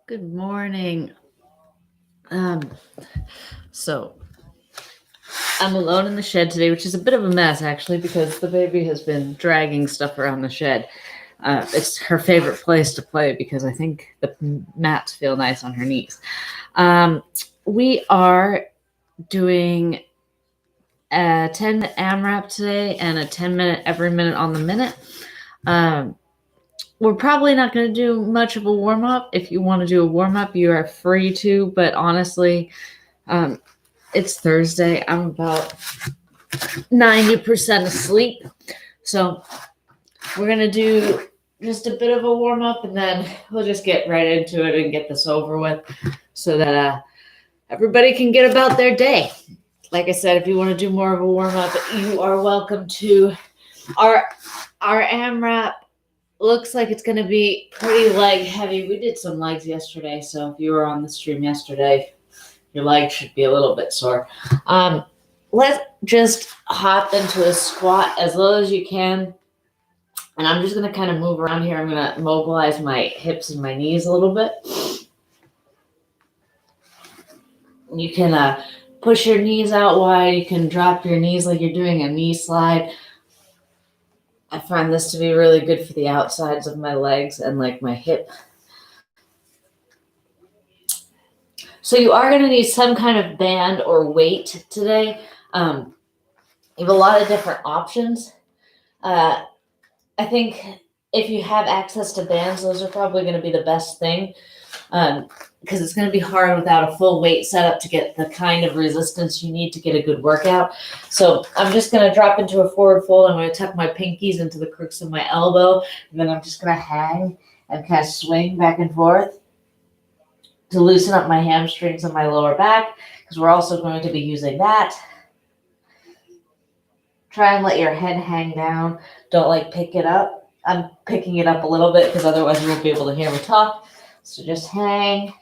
Good morning. So I'm alone in the shed today, which is a bit of a mess actually, because the baby has been dragging stuff around the shed. It's her favorite place to play because I think the mats feel nice on her knees. We are doing a 10-minute AMRAP today and a 10-minute every minute on the minute. We're probably not going to do much of a warm-up. If you want to do a warm-up, you are free to, but honestly, it's Thursday. I'm about 90% asleep. So we're going to do just a bit of a warm-up, and then we'll just get right into it and get this over with so that everybody can get about their day. Like I said, if you want to do more of a warm-up, you are welcome to. Our AMRAP looks like it's going to be pretty leg heavy. We did some legs yesterday, so if you were on the stream yesterday, your legs should be a little bit sore. Let's just hop into a squat as low as you can. And I'm just going to kind of move around here. I'm going to mobilize my hips and my knees a little bit. You can push your knees out wide. You can drop your knees like you're doing a knee slide. I find this to be really good for the outsides of my legs and like my hip. So you are going to need some kind of band or weight today. You have a lot of different options. I think if you have access to bands, those are probably going to be the best thing because it's going to be hard without a full weight setup to get the kind of resistance you need to get a good workout. So I'm just going to drop into a forward fold. I'm going to tuck my pinkies into the crooks of my elbow, and then I'm just going to hang and kind of swing back and forth to loosen up my hamstrings and my lower back, because we're also going to be using that. Try and let your head hang down. Don't pick it up. I'm picking it up a little bit because otherwise you won't be able to hear me talk. So just hang.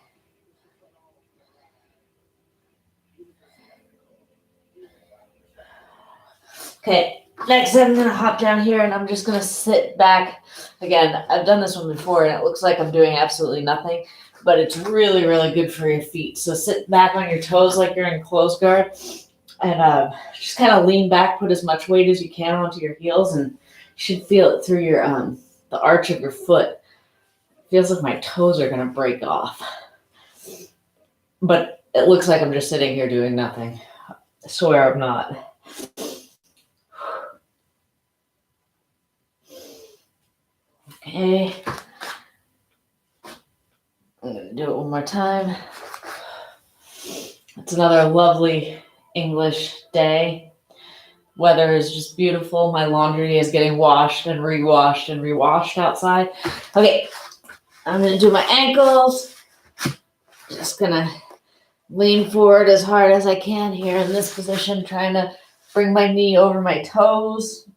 Okay, next I'm going to hop down here and I'm just going to sit back. Again, I've done this one before and it looks like I'm doing absolutely nothing, but it's really, really good for your feet. So sit back on your toes like you're in close guard and just kind of lean back, put as much weight as you can onto your heels, and you should feel it through your the arch of your foot. It feels like my toes are going to break off. But it looks like I'm just sitting here doing nothing. I swear I'm not. Okay. I'm going to do it one more time. It's another lovely English day. Weather is just beautiful. My laundry is getting washed and rewashed outside. Okay, I'm going to do my ankles. Just going to lean forward as hard as I can here in this position, trying to bring my knee over my toes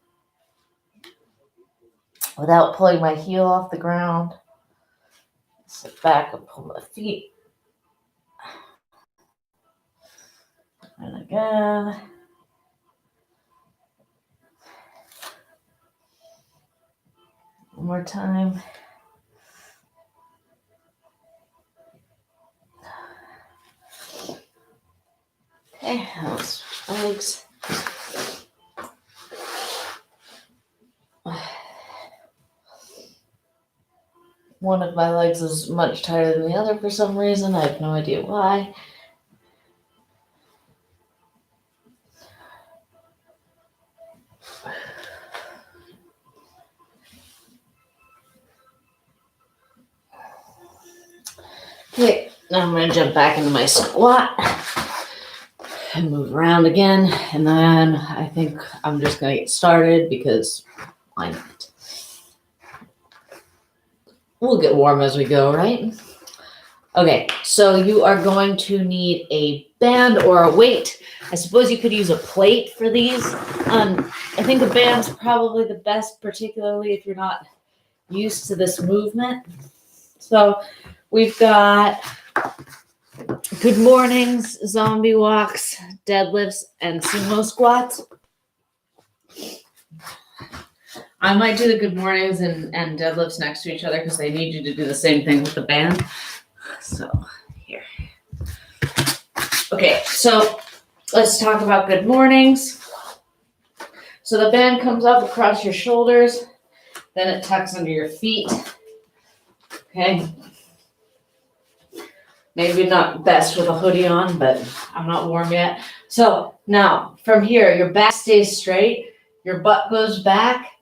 without pulling my heel off the ground. Sit back and pull my feet. And again. One more time. Okay, those legs. One of my legs is much tighter than the other for some reason. I have no idea why. Okay, now I'm going to jump back into my squat and move around again. And then I think I'm just going to get started because why not? We'll get warm as we go, right? Okay, so you are going to need a band or a weight. I suppose you could use a plate for these. I think a band's probably the best, particularly if you're not used to this movement. So we've got good mornings, zombie walks, deadlifts, and sumo squats. I might do the good mornings and deadlifts next to each other because they need you to do the same thing with the band. So here. Okay, so let's talk about good mornings. So the band comes up across your shoulders, then it tucks under your feet. Okay. Maybe not best with a hoodie on, but I'm not warm yet. So now from here, your back stays straight, your butt goes back,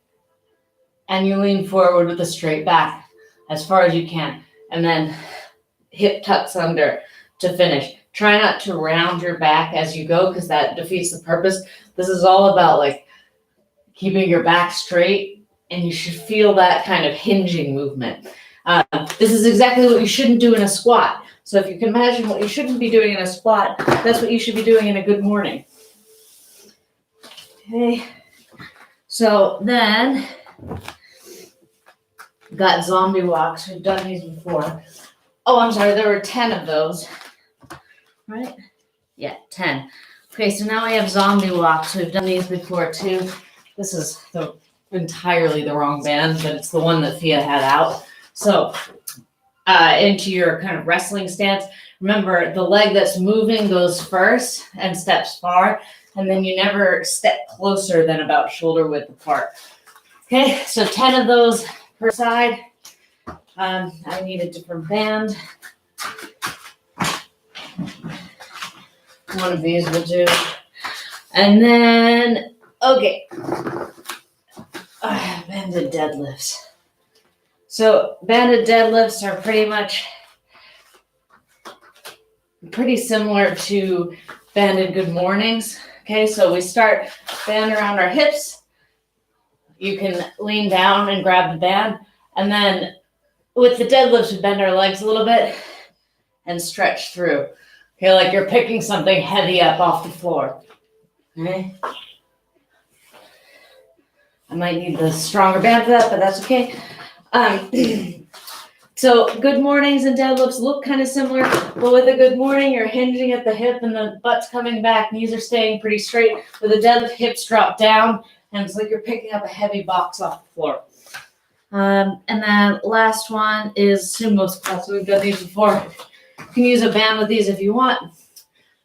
and you lean forward with a straight back as far as you can. And then hip tucks under to finish. Try not to round your back as you go because that defeats the purpose. This is all about like keeping your back straight, and you should feel that kind of hinging movement. This is exactly what you shouldn't do in a squat. So if you can imagine what you shouldn't be doing in a squat, that's what you should be doing in a good morning. Okay. So then, got zombie walks. We've done these before. Oh, I'm sorry. There were 10 of those. Right? Yeah, 10. Okay, so now we have zombie walks. We've done these before too. This is entirely the wrong band, but it's the one that Thea had out. So into your kind of wrestling stance. Remember, the leg that's moving goes first and steps far, and then you never step closer than about shoulder width apart. Okay, so 10 of those per side. I need a different band. One of these will do. And then, okay, banded deadlifts. So banded deadlifts are pretty similar to banded good mornings. Okay, so we start band around our hips. You can lean down and grab the band. And then with the deadlifts, we bend our legs a little bit and stretch through. Okay, like you're picking something heavy up off the floor. Okay. I might need the stronger band for that, but that's okay. So good mornings and deadlifts look kind of similar, but with a good morning, you're hinging at the hip and the butt's coming back, knees are staying pretty straight. With a deadlift, hips drop down, and it's like you're picking up a heavy box off the floor. And then last one is sumo squats. We've done these before. You can use a band with these if you want.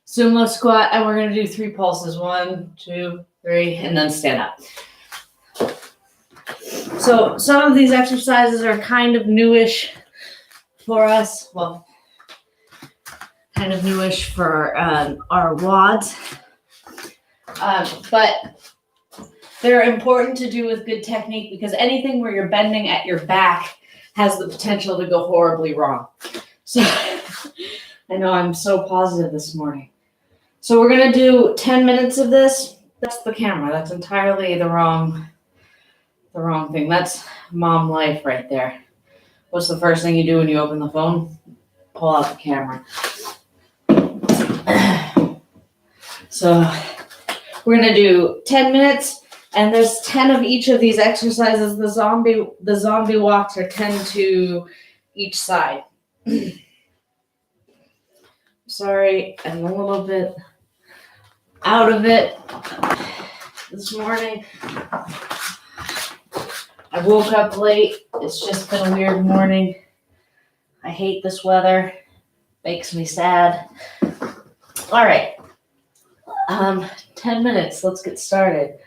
Sumo squat, and we're going to do 3 pulses. 1, 2, 3, and then stand up. So some of these exercises are kind of newish for us. Well, kind of newish for our WODs. But they're important to do with good technique because anything where you're bending at your back has the potential to go horribly wrong. So I know I'm so positive this morning. So we're going to do 10 minutes of this. That's the camera. That's entirely the wrong thing. That's mom life right there. What's the first thing you do when you open the phone? Pull out the camera. So we're going to do 10 minutes, and there's 10 of each of these exercises. The zombie walks are 10 to each side. Sorry, I'm a little bit out of it this morning. I woke up late. It's just been a weird morning. I hate this weather. Makes me sad. All right. 10 minutes. Let's get started.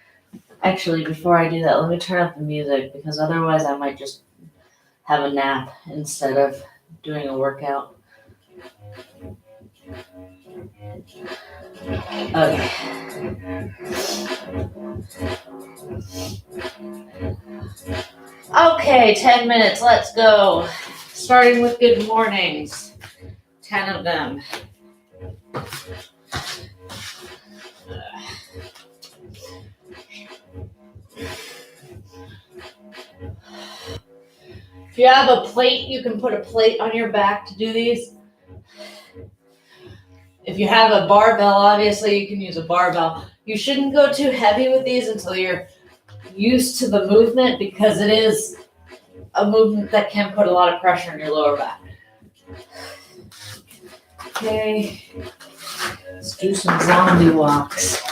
Actually, before I do that, let me turn up the music because otherwise I might just have a nap instead of doing a workout. Okay. Okay, 10 minutes. Let's go. Starting with good mornings. 10 of them. If you have a plate, you can put a plate on your back to do these. If you have a barbell, obviously you can use a barbell. You shouldn't go too heavy with these until you're used to the movement because it is a movement that can put a lot of pressure on your lower back. Okay, let's do some zombie walks.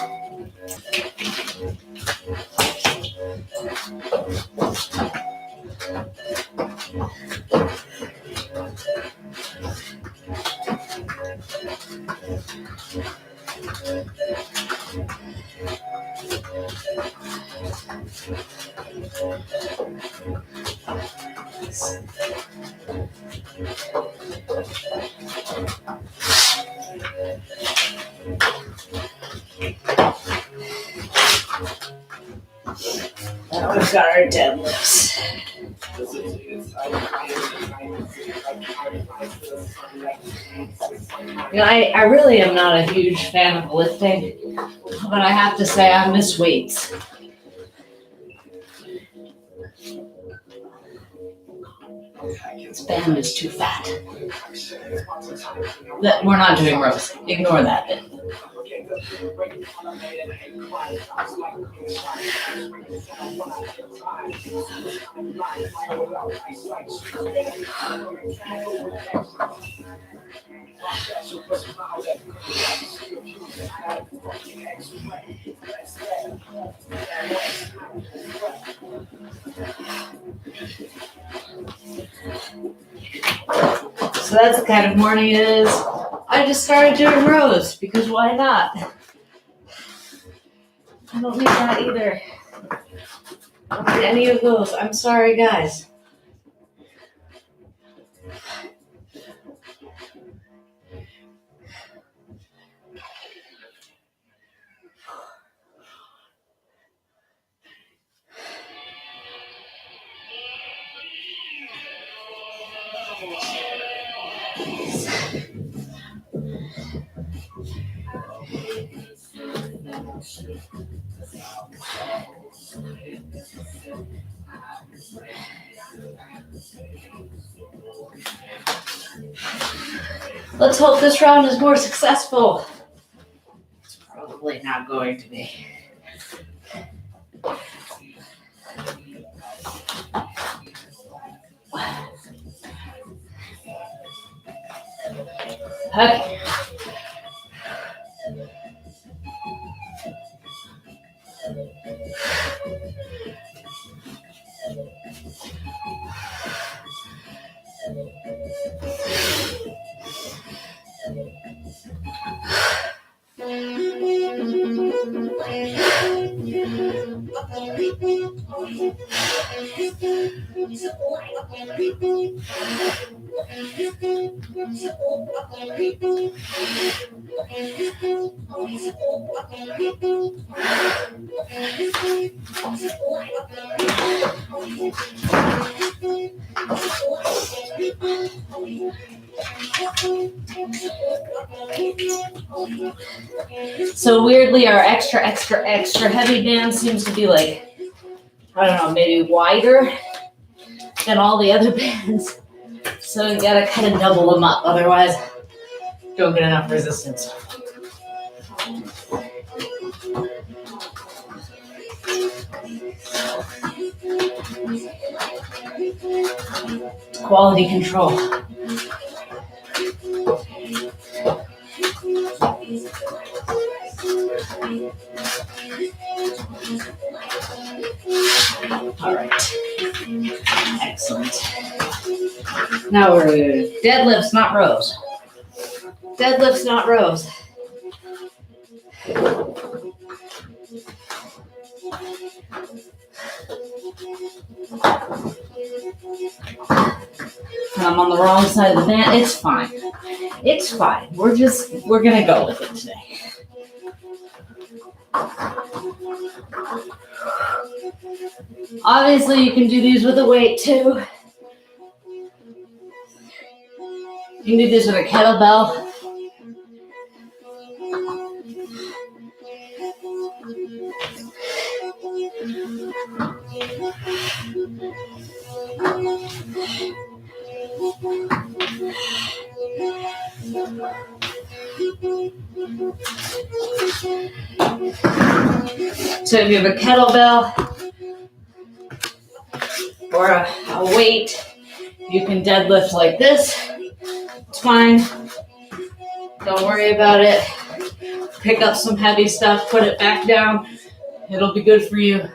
Now we've got our deadlifts. You know, I really am not a huge fan of lifting, but I have to say I miss weights. This band is too fat. We're not doing rows. Ignore that bit. So that's the kind of morning it is. I just started doing rows because why not? I don't need that either. I don't need any of those. I'm sorry, guys. Let's hope this round is more successful. It's probably not going to be. Okay. So weirdly, our extra heavy band seems to be like, I don't know, maybe wider than all the other bands. So you gotta kind of double them up, otherwise don't get enough resistance. Quality control. All right. Excellent. Now we're deadlifts, not rows. Deadlifts, not rows. I'm on the wrong side of the band. It's fine. It's fine. We're gonna go with it today. Obviously, you can do these with a weight too. You can do this with a kettlebell. So if you have a kettlebell or a weight, you can deadlift like this. It's fine. Don't worry about it. Pick up some heavy stuff, put it back down. It'll be good for you.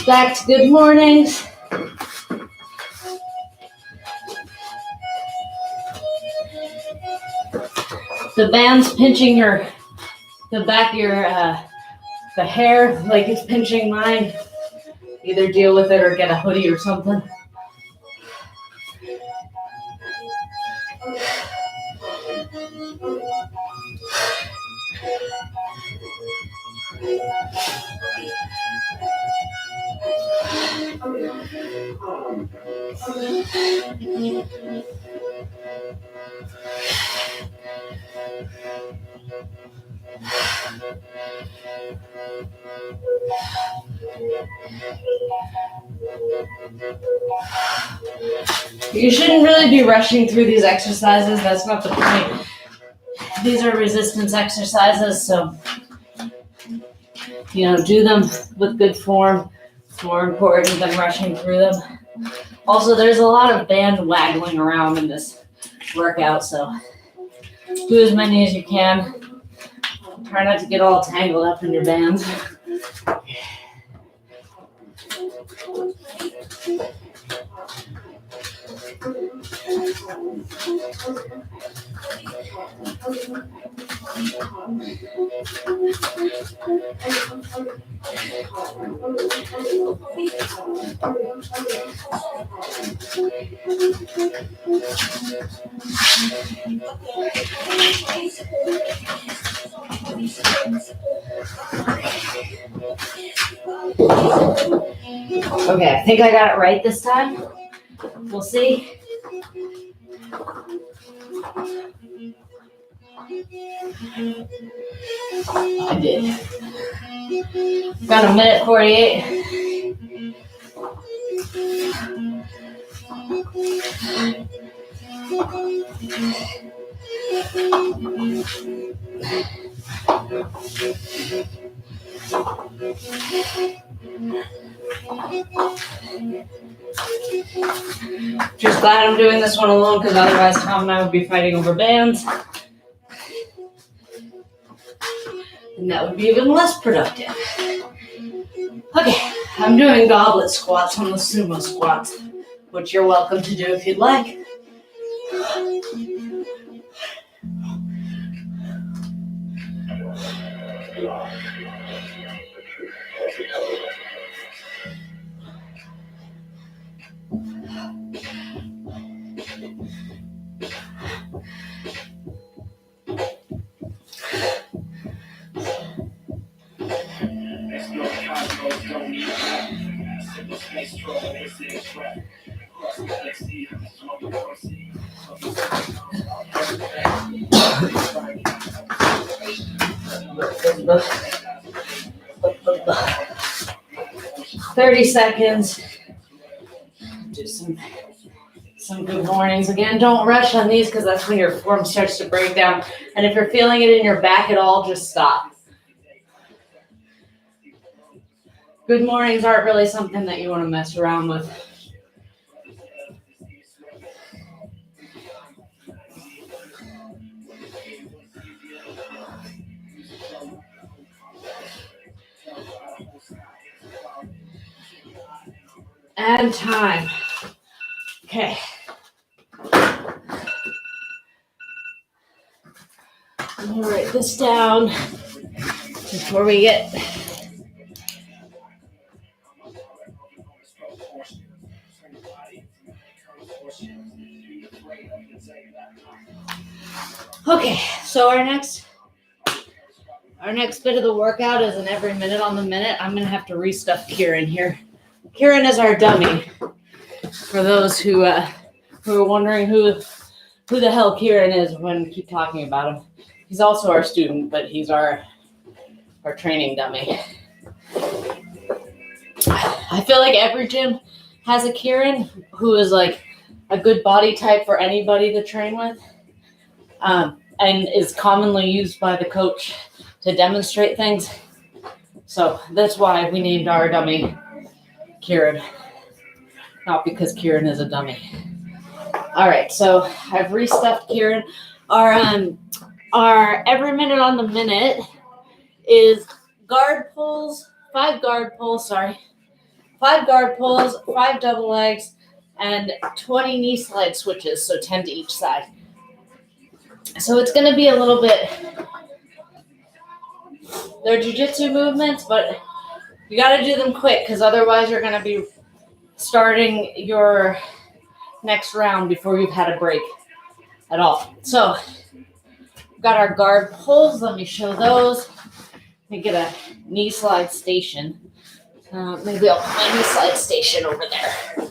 Back to good mornings. The band's pinching the back of your, the hair like it's pinching mine. Either deal with it or get a hoodie or something. You shouldn't really be rushing through these exercises. That's not the point. These are resistance exercises, so, do them with good form. It's more important than rushing through them. Also, there's a lot of band waggling around in this workout, so do as many as you can. Try not to get all tangled up in your bands. Okay, I think I got it right this time. We'll see. I did. Got a minute 48. Just glad I'm doing this one alone because otherwise Tom and I would be fighting over bands. And that would be even less productive. Okay, I'm doing goblet squats on the Sumo squats, which you're welcome to do if you'd like. "30 seconds. Do some good mornings. Again, don't rush on these because that's when your form starts to break down. And if you're feeling it in your back at all, just stop. Good mornings aren't really something that you want to mess around with. And time. Okay. I'm going to write this down before we get... Okay, so our next bit of the workout is an every minute on the minute. I'm going to have to restuff Kieran here. Kieran is our dummy. For those who are wondering who the hell Kieran is when we keep talking about him. He's also our student, but he's our training dummy. I feel like every gym has a Kieran who is like a good body type for anybody to train with, and is commonly used by the coach to demonstrate things. So that's why we named our dummy Kieran. not because Kieran is a dummy. All right, so I've restuffed Kieran. Our every minute on the minute is guard pulls, 5 guard pulls, 5 double legs, and 20 knee slide switches, so 10 to each side. So it's going to be a little bit, they're jiu-jitsu movements, but you got to do them quick because otherwise you're going to be starting your next round before you've had a break at all. So we've got our guard pulls. Let me show those. Let me get a knee slide station. Maybe I'll put my knee slide station over there.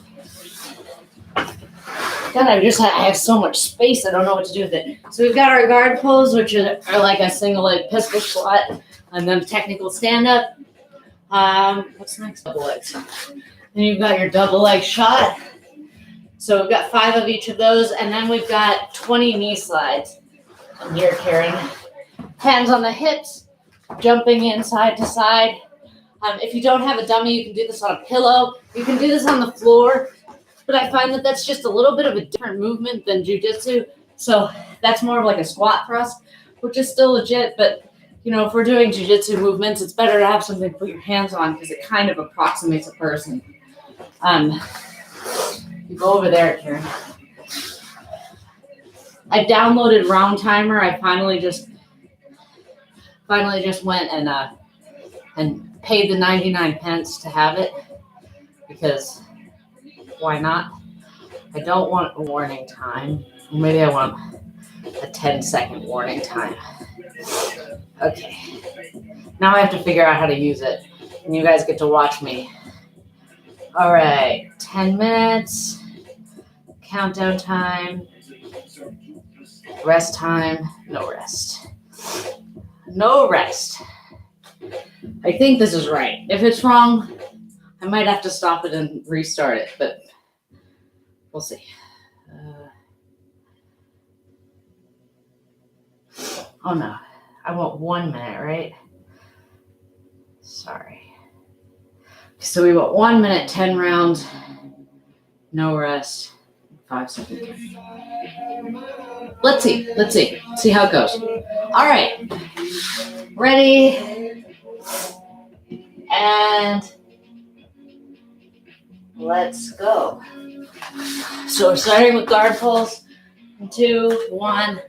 God, I have so much space, I don't know what to do with it. So we've got our guard pulls, which are like a single leg pistol squat, and then technical stand up. What's next? Double legs. Then you've got your double leg shot. So we've got 5 of each of those, and then we've got 20 knee slides. And here, Karen. Hands on the hips, jumping in side to side. If you don't have a dummy, you can do this on a pillow. You can do this on the floor. But I find that that's just a little bit of a different movement than jiu-jitsu. So that's more of like a squat thrust, which is still legit. But, if we're doing jiu-jitsu movements, it's better to have something to put your hands on because it kind of approximates a person. You go over there, Karen. I downloaded Round Timer. I finally just went and paid the 99 pence to have it because why not? I don't want a warning time. Maybe I want a 10-second warning time. Okay. Now I have to figure out how to use it. And you guys get to watch me. All right. 10 minutes. Countdown time. Rest time. No rest. No rest. I think this is right. If it's wrong, I might have to stop it and restart it, but we'll see. Oh no, I want 1 minute, right? Sorry. So we want 1 minute, 10 rounds, no rest, 5 seconds. Let's see how it goes. All right, ready, and let's go. So we're starting with guard pulls. 2, 1.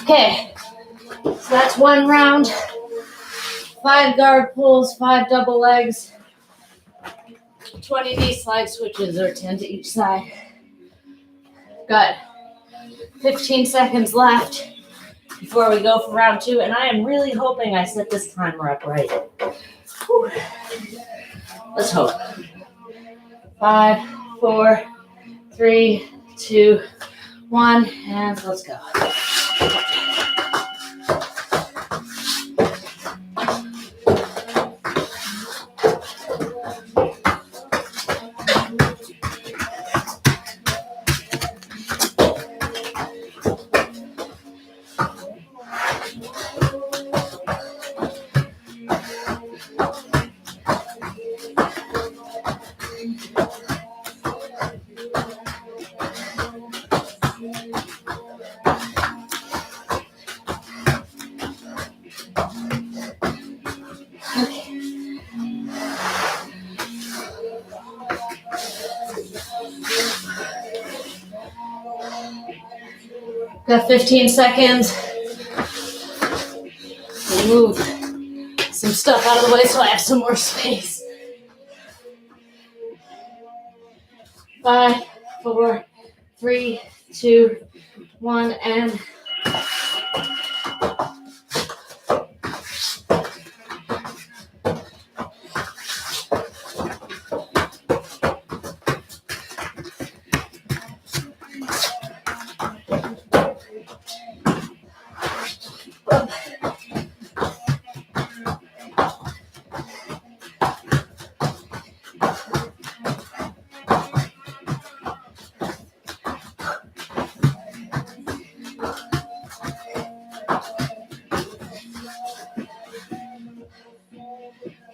Okay, so that's 1 round. 5 guard pulls, 5 double legs, 20 knee slide switches or 10 to each side. Got 15 seconds left before we go for round 2, and I am really hoping I set this timer up right. Whew. Let's hope. 5, 4, 3, 2, 1, and let's go. Got 15 seconds. Move some stuff out of the way so I have some more space. 5, 4, 3, 2, 1, and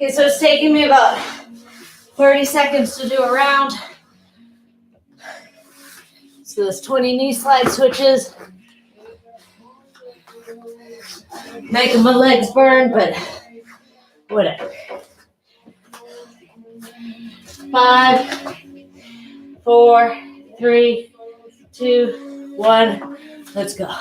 Okay, so it's taking me about 30 seconds to do a round. So there's 20 knee slide switches. Making my legs burn, but whatever. 5, 4, 3, 2, 1. Let's go.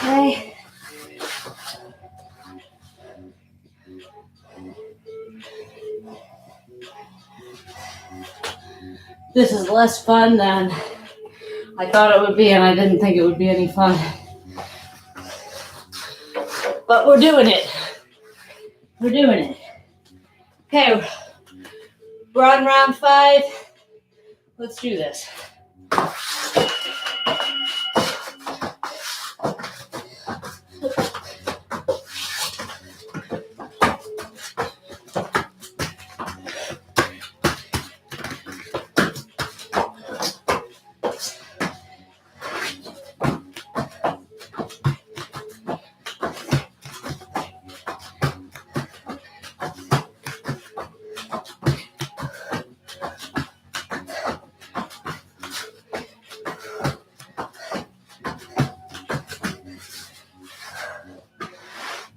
Okay. This is less fun than I thought it would be, and I didn't think it would be any fun. But we're doing it. We're doing it. Okay, we're on round 5. Let's do this.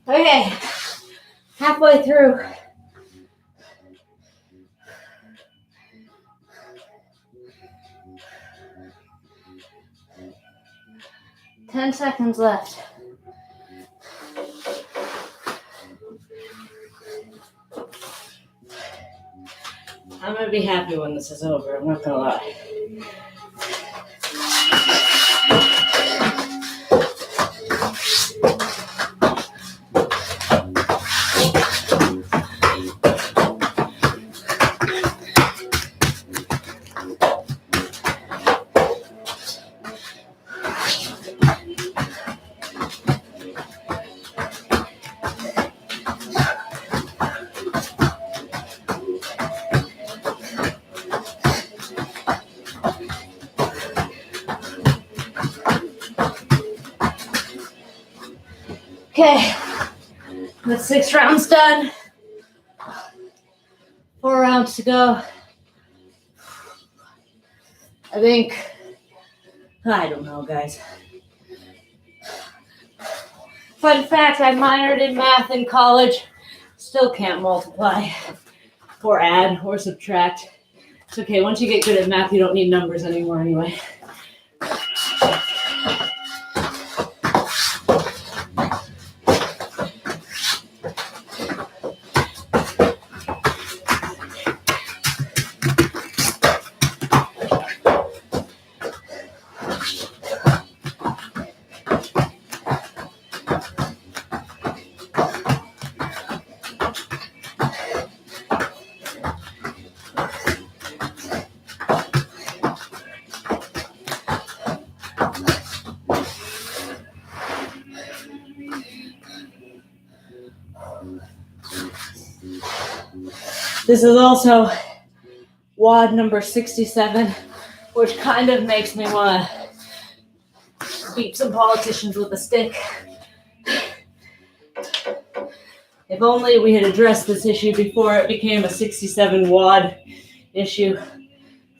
Okay, halfway through. Ten seconds left. I'm gonna be happy when this is over, I'm not gonna lie. Okay, that's 6 rounds done. 4 rounds to go. I don't know, guys. Fun fact, I minored in math in college. Still can't multiply or add or subtract. It's okay, once you get good at math, you don't need numbers anymore anyway. This is also WOD number 67, which kind of makes me want to beat some politicians with a stick. If only we had addressed this issue before it became a 67 WOD issue.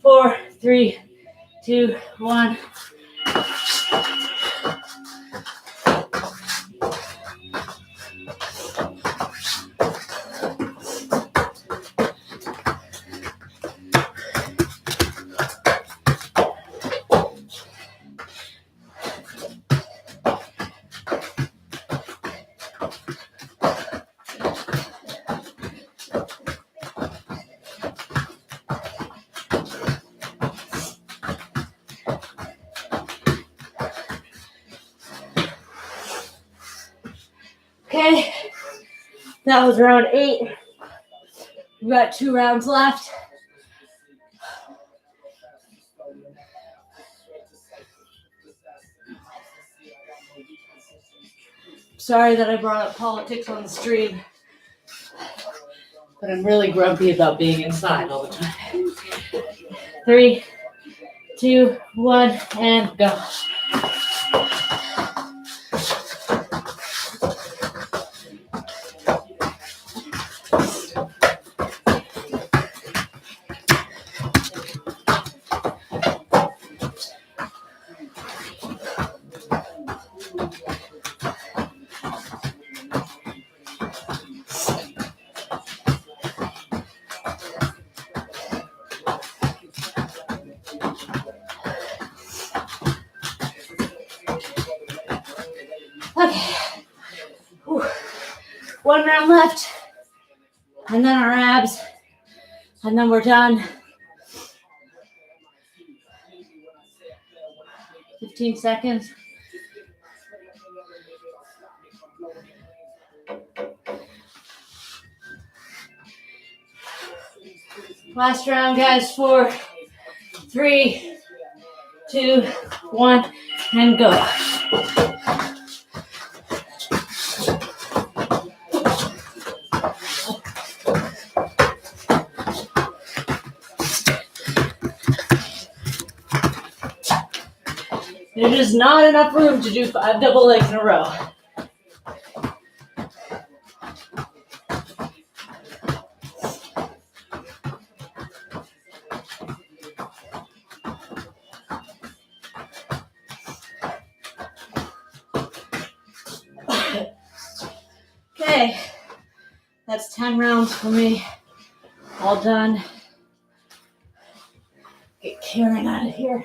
4, 3, 2, 1. That was round 8. We've got 2 rounds left. Sorry that I brought up politics on the stream, but I'm really grumpy about being inside all the time. 3, 2, 1, and go. Okay. Whew. 1 round left, and then our abs, and then we're done. 15 seconds. Last round, guys. 4, 3, 2, 1, and go. There is not enough room to do 5 double legs in a row. Okay, that's 10 rounds for me. All done. Get Karen out of here.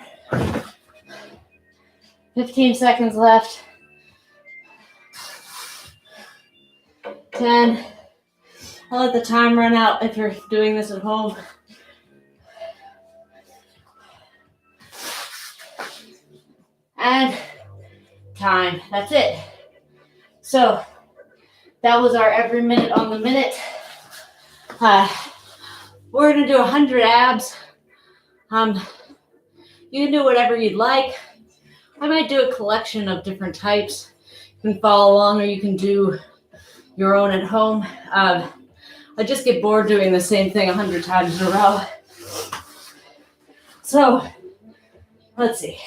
15 seconds left. 10. I'll let the time run out if you're doing this at home. And time. That's it. So that was our every minute on the minute. We're going to do 100 abs. You can do whatever you'd like. I might do a collection of different types. You can follow along or you can do your own at home. I just get bored doing the same thing 100 times in a row. So, let's see.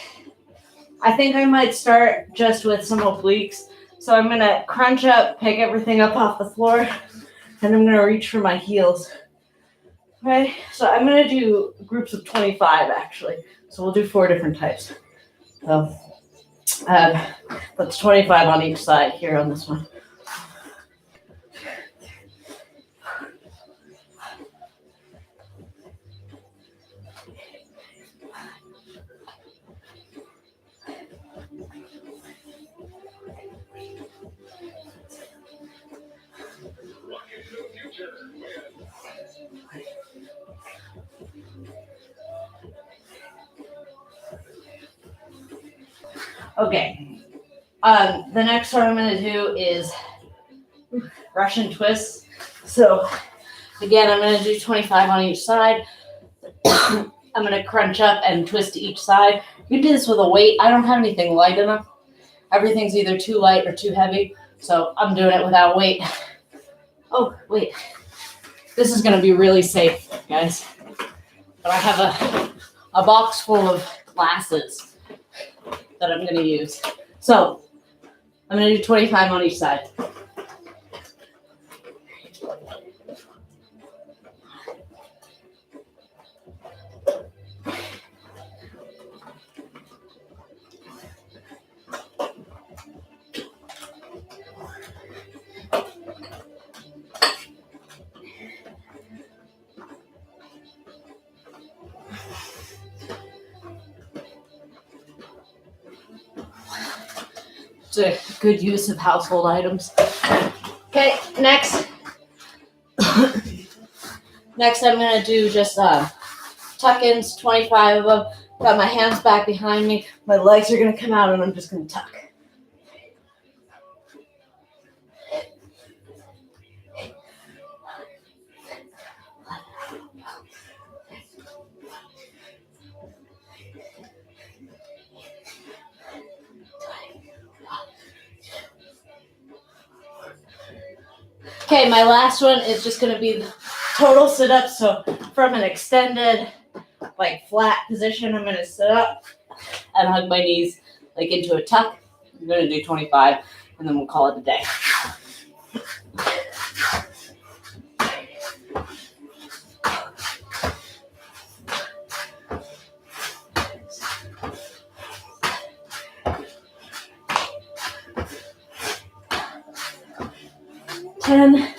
I think I might start just with some obliques. So I'm going to crunch up, pick everything up off the floor, and I'm going to reach for my heels. Okay, so I'm going to do groups of 25 actually. So we'll do 4 different types. So that's 25 on each side here on this one. Okay, the next one I'm going to do is Russian twists. So again, I'm going to do 25 on each side. I'm going to crunch up and twist to each side. You can do this with a weight. I don't have anything light enough. Everything's either too light or too heavy, so I'm doing it without weight. Oh, wait. This is going to be really safe, guys. But I have a box full of glasses that I'm going to use. So I'm going to do 25 on each side. It's a good use of household items. Okay, next. Next I'm going to do just tuck-ins, 25 of them. Got my hands back behind me. My legs are going to come out and I'm just going to tuck. Okay, my last one is just going to be the total sit-ups. So from an extended, like flat position, I'm going to sit up and hug my knees like into a tuck. I'm going to do 25, and then we'll call it a day. Ten.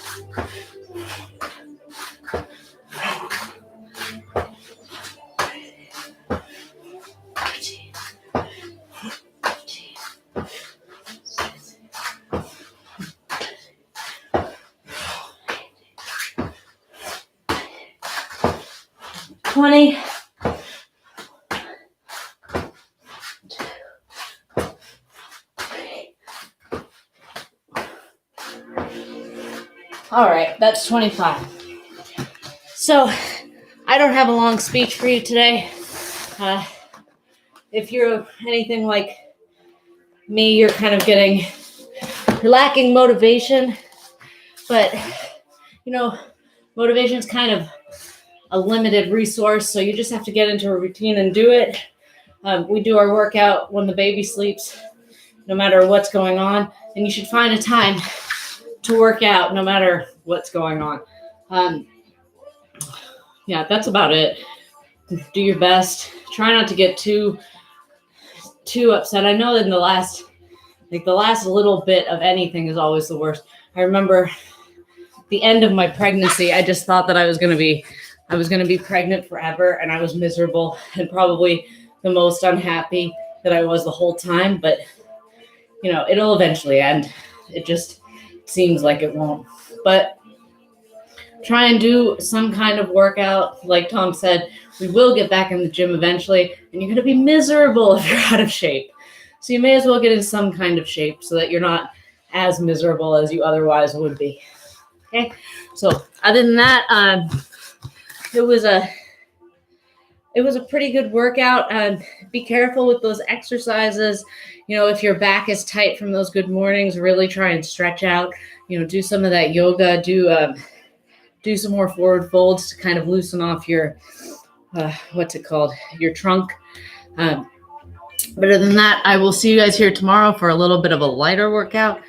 20. All right, that's 25. So I don't have a long speech for you today. If you're anything like me, you're kind of you're lacking motivation, but motivation is kind of a limited resource, so you just have to get into a routine and do it. We do our workout when the baby sleeps, no matter what's going on, and you should find a time to work out no matter what's going on. Yeah, that's about it. Do your best. Try not to get too upset. I know in the last little bit of anything is always the worst. I remember the end of my pregnancy, I just thought that I was going to be pregnant forever, and I was miserable and probably the most unhappy that I was the whole time. But it'll eventually end. It just seems like it won't. But try and do some kind of workout. Like Tom said, we will get back in the gym eventually, and you're going to be miserable if you're out of shape. So you may as well get in some kind of shape so that you're not as miserable as you otherwise would be. Okay. So other than that, it was a pretty good workout. Be careful with those exercises. If your back is tight from those good mornings, really try and stretch out. Do some of that yoga. Do some more forward folds to kind of loosen off your your trunk. But other than that, I will see you guys here tomorrow for a little bit of a lighter workout.